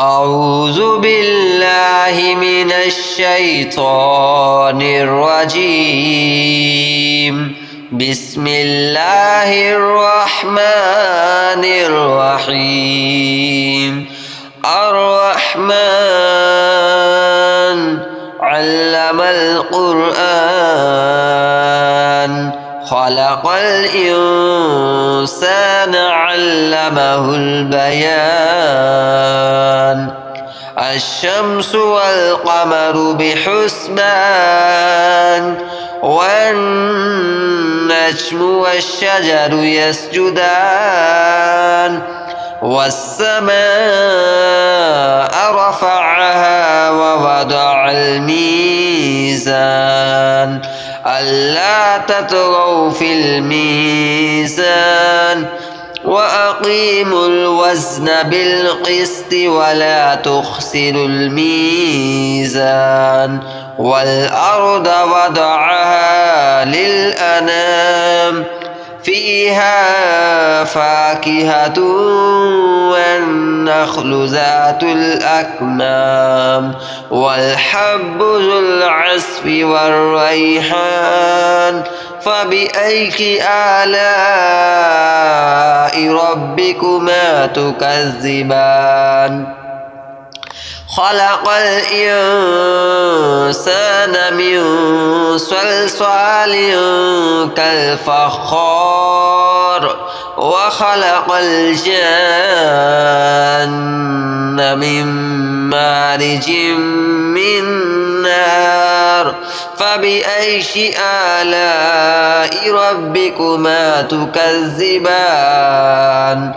أعوذ بالله من الشيطان الرجيم. بسم الله الرحمن الرحيم. الرحمن علم القرآن خلق الإنسان علمه البيان. الشمس والقمر بحسبان والنجم والشجر يسجدان والسماء رفعها ووضع الميزان ألا تطغوا في الميزان وأقيموا الوزن بالقسط ولا تخسروا الميزان والأرض وضعها للأنام فيها فاكهة والنخل ذات الأكمام والحب ذو العصف والريحان فبأي آلاء ربكما تكذبان خلق الإنسان من صلصال كالفخار وخلق الجن من مارج من نار فبأي آلاء ربكما تكذبان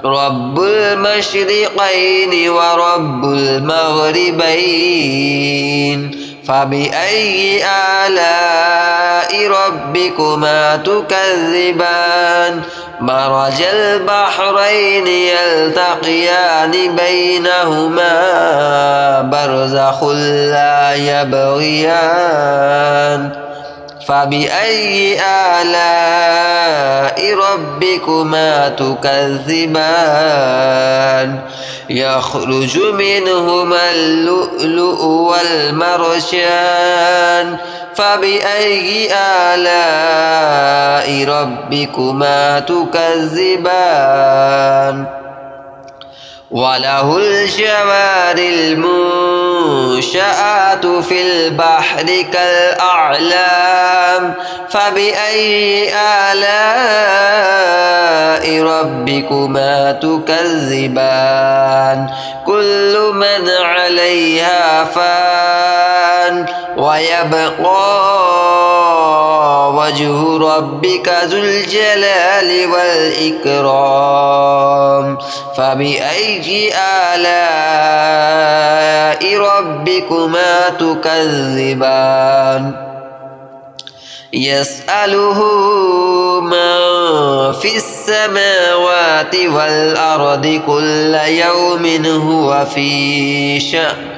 رب المشرقين ورب المغربين فبأي آلاء ربكما تكذبان مرج البحرين يلتقيان بينهما برزخ لا يبغيان فبأي آلاء ربكما تكذبان يخرج منهما اللؤلؤ والمرجان فبأي آلاء ربكما تكذبان وله الجوار المنشآت في البحر كالأعلام فبأي آلاء ربكما تكذبان كل من عليها فان ويبقى وجه ربك ذو الجلال والإكرام فبأي آلاء ربكما تكذبان يسأله من في السماوات والأرض كل يوم هو في شأن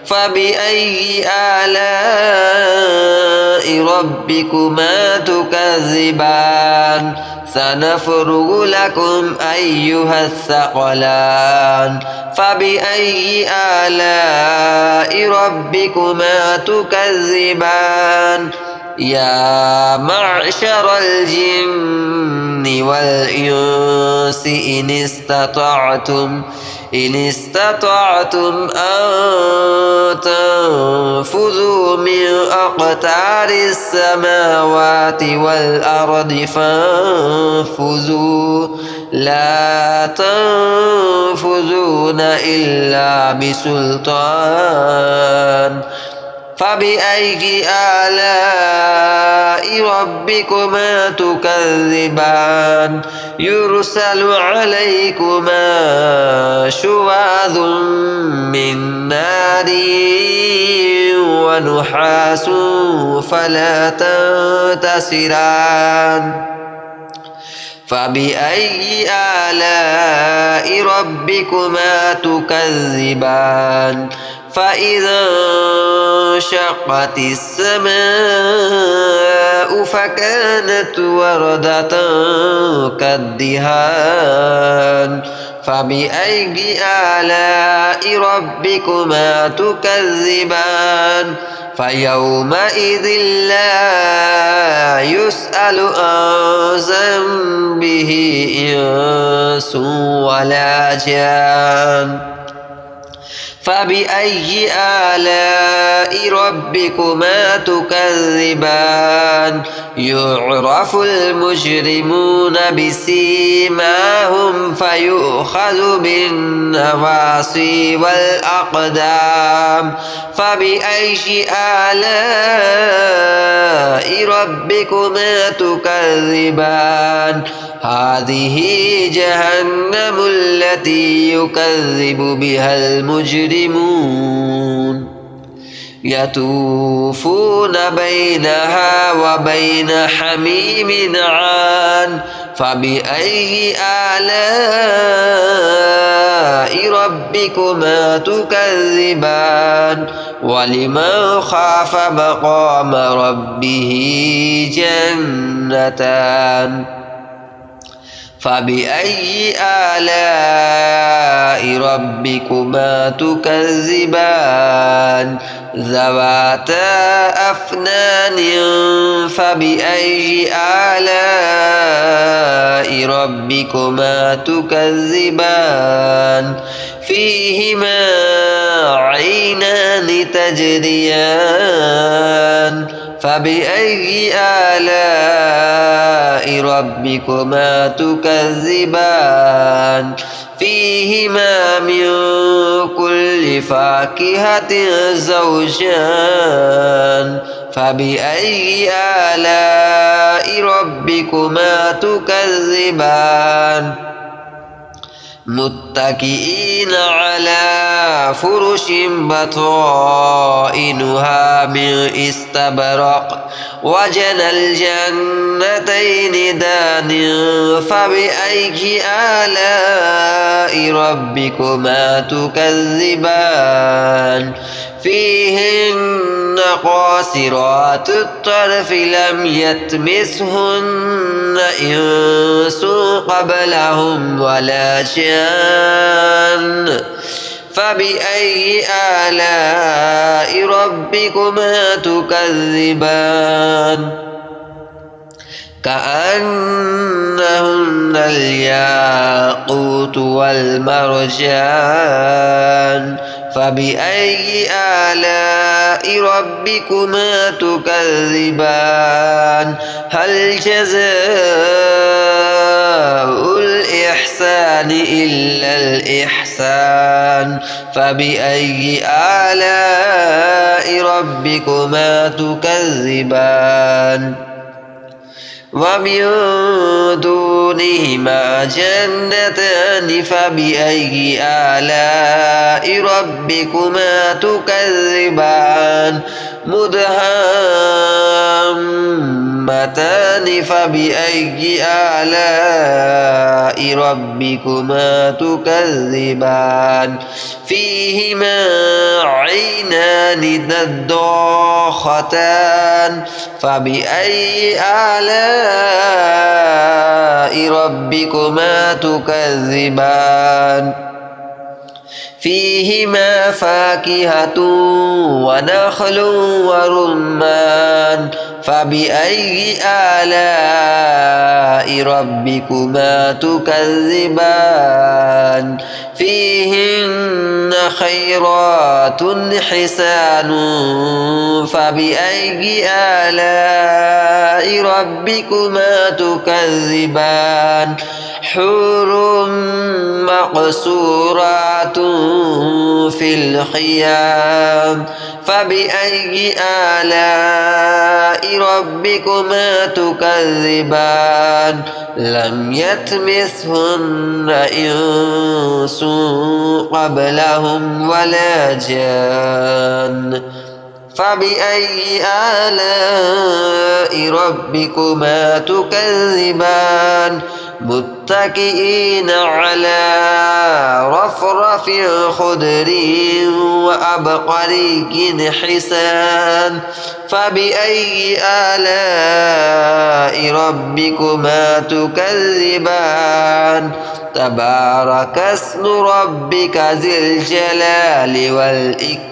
فبأي آلاء ربكما تكذبان سنفرغ لكم أيها الثقلان فبأي آلاء ربكما تكذبان يا معشر الجن والإنس إن استطعتم أن تنفذوا من أقطار السماوات والأرض فانفذوا لا تنفذون إلا بسلطان فبأي آلاء ربكما تكذبان يرسل عليكما شواظ من نار ونحاس فلا تنتصران فبأي آلاء ربكما تكذبان فإذا انشقت السماء فكانت وردة كالدهان فبأي آلاء ربكما تكذبان فيومئذ لا يسأل عن ذنبه إنس ولا جان فبأي آلاء ربكما تكذبان يعرف المجرمون بسيماهم فيؤخذ بالنواصي والأقدام فبأي آلاء ربكما تكذبان هذه جهنم التي يكذب بها المجرمون يطوفون بينها وبين حميم عان فبأي آلاء ربكما تكذبان ولمن خاف مقام ربه جنتان فبأي آلاء ربكما تكذبان ذواتا أفنان فبأي آلاء ربكما تكذبان فيهما عينان تجريان فبأي آلاء ربكما تكذبان فيهما من كل فاكهة زوجان فبأي آلاء ربكما تكذبان متكئين على فرش بطائنها من استبرق وجنى الجنتين دان فبأي آلاء ربكما تكذبان فيهن قاصرات الطرف لم يطمثهن إنس قبلهم ولا جان فبأي آلاء ربكما تكذبان كأنهن الياقوت والمرجان فبأي آلاء ربكما تكذبان هل جزاء الإحسان إلا الإحسان فبأي آلاء ربكما تكذبان ومن دونهما جنتان فبأي آلاء ربكما تكذبان مدهامتان فبأي آلاء ربكما تكذبان فيهما عينان نضاختان فبأي آلاء ربكما تكذبان فيهما فاكهة ونخل ورمان فبأي آلاء ربكما تكذبان فيهن خيرات حسان فبأي آلاء ربكما تكذبان حور مقصورات في الخيام فبأي آلاء ربكما تكذبان لم يطمثهن إنس قبلهم ولا جان فبأي آلاء ربكما تكذبان متكئين على رفرف خضر وأبقري حسان فبأي آلاء ربكما تكذبان تبارك اسم ربك ذي الجلال والإكرام.